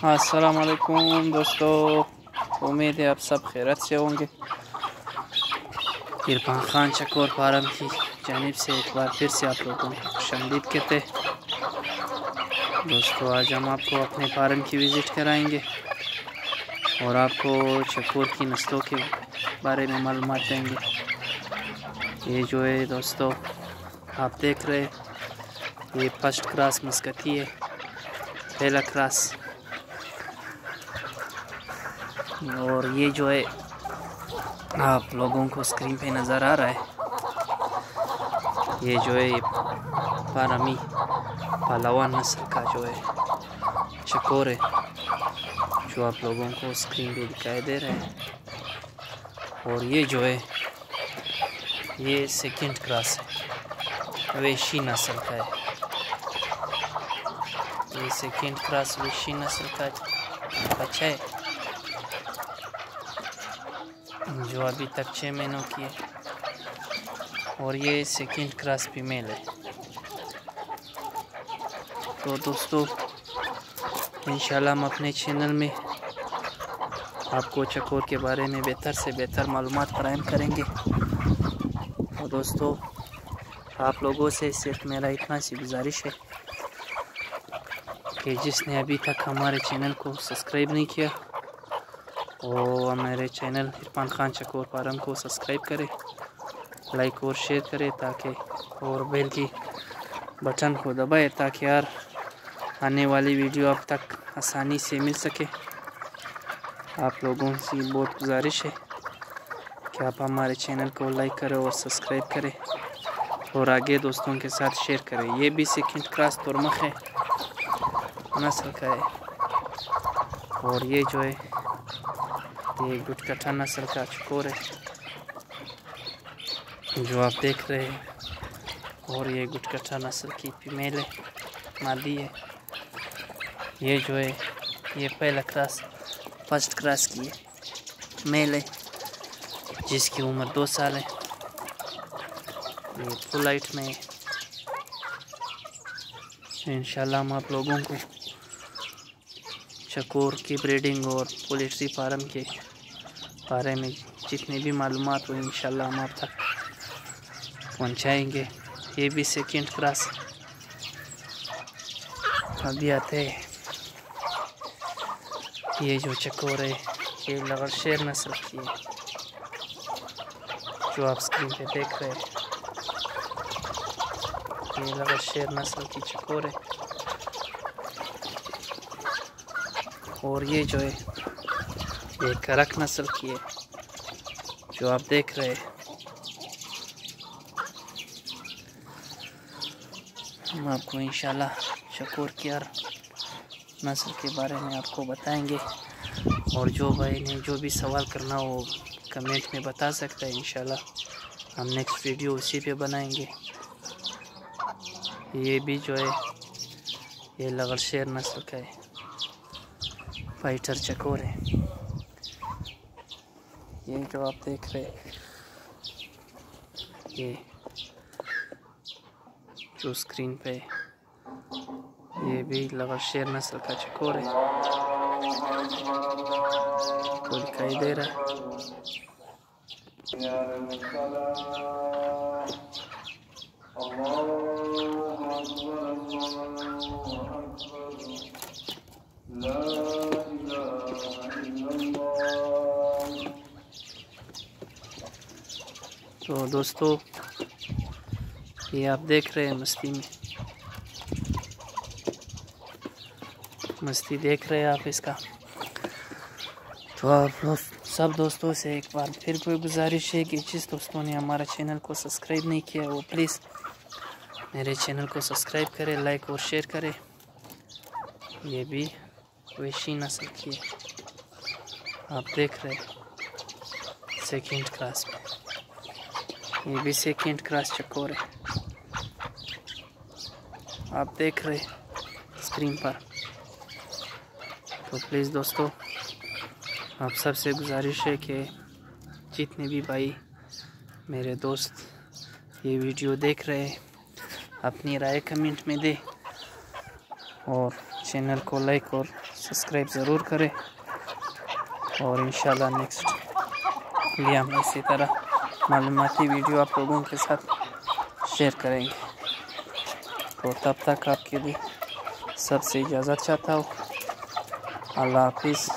अस्सलाम वालेकुम दोस्तों, उम्मीद है आप सब खैरियत से होंगे। इरफान खान चकोर फार्म की जानिब से एक बार फिर से आप लोगों को खुशामदीद कहते हैं। दोस्तों, आज हम आपको अपने फार्म की विज़िट कराएंगे और आपको चकोर की नस्लों के बारे में मालूमात देंगे। ये जो है दोस्तों आप देख रहे हैं, ये फर्स्ट क्रास मस्कती है, पहला क्रास। और ये जो है आप लोगों को स्क्रीन पे नज़र आ रहा है, ये जो है पारमी पालावान नस्ल का जो है चकोर है, जो आप लोगों को स्क्रीन पे दिखाई दे रहा है। और ये जो है ये सेकंड क्रास है, वेशी नस्ल का है। ये सेकंड क्रास वेशी नस्ल का बच्चा है, जो अभी तक 6 महीनों की है। और ये सेकंड क्रास फीमेल है। तो दोस्तों, इंशाल्लाह हम अपने चैनल में आपको चकोर के बारे में बेहतर से बेहतर मालूमात फराहम करेंगे। और दोस्तों, आप लोगों से सिर्फ मेरा इतना सी गुजारिश है कि जिसने अभी तक हमारे चैनल को सब्सक्राइब नहीं किया, वो हमारे चैनल इरफान खान चकोर फार्म को सब्सक्राइब करें, लाइक और शेयर करें, ताकि और बेल की बटन को दबाए ताकि यार आने वाली वीडियो आप तक आसानी से मिल सके। आप लोगों से बहुत गुजारिश है कि आप हमारे चैनल को लाइक करें और सब्सक्राइब करें और आगे दोस्तों के साथ शेयर करें। ये भी सेकंड क्रास तुरमख है, नस्ल का है। और ये जो है ये गुटकट्ठा नस्ल का चकोर है, जो आप देख रहे हैं। और ये गुटकट्ठा नस्ल की फीमेल है, मादी है। ये जो है ये पहला क्रास फर्स्ट क्रास की है, मेल है, जिसकी उम्र 2 साल है। ये फुल हाइट में है। इंशाल्लाह हम आप लोगों को चकोर की ब्रीडिंग और पोल्ट्री फार्म के बारे में जितनी भी मालूमात हो इंशाल्लाह हम आप तक पहुंचाएंगे। ये भी सेकंड क्रास अभी आते हैं। ये जो चकोर है ये लगर शेर नस्ल की है, जो आप स्क्रीन पे देख रहे हैं। ये लगर शेर नस्ल की चकोर है। और ये जो है ये करक नस्ल की है, जो आप देख रहे हैं। हम आपको इंशाल्लाह चकोर की हर नस्ल के बारे में आपको बताएंगे। और जो भाई ने जो भी सवाल करना हो कमेंट में बता सकता है। इंशाल्लाह हम नेक्स्ट वीडियो उसी पे बनाएंगे। ये भी जो है ये लगर शेर नस्ल का है, फाइटर चकोर है। ये जो आप देख रहे हैं ये जो स्क्रीन पे ये भी लगर शेर नस्ल का चकोर है, तो दिखाई दे रहा है। तो दोस्तों, ये आप देख रहे हैं मस्ती देख रहे हैं आप इसका। तो आप लोग सब दोस्तों से एक बार फिर कोई गुजारिश है कि जिस दोस्तों ने हमारा चैनल को सब्सक्राइब नहीं किया वो प्लीज़ मेरे चैनल को सब्सक्राइब करें, लाइक और शेयर करें। ये भी वेशी नस्ल की है, आप देख रहे हैं सेकंड क्रास में। ये भी सेकंड क्रास चकोर है, आप देख रहे स्क्रीन पर। तो प्लीज़ दोस्तों, आप सबसे गुजारिश है कि जितने भी भाई मेरे दोस्त ये वीडियो देख रहे हैं अपनी राय कमेंट में दे और चैनल को लाइक और सब्सक्राइब ज़रूर करें। और इंशाल्लाह नेक्स्ट भी हम इसी तरह मालूमाती वीडियो आप लोगों के साथ शेयर करेंगे। तो तब तक आपके लिए सबसे इजाज़त चाहता हूँ। अल्लाह हाफिज़।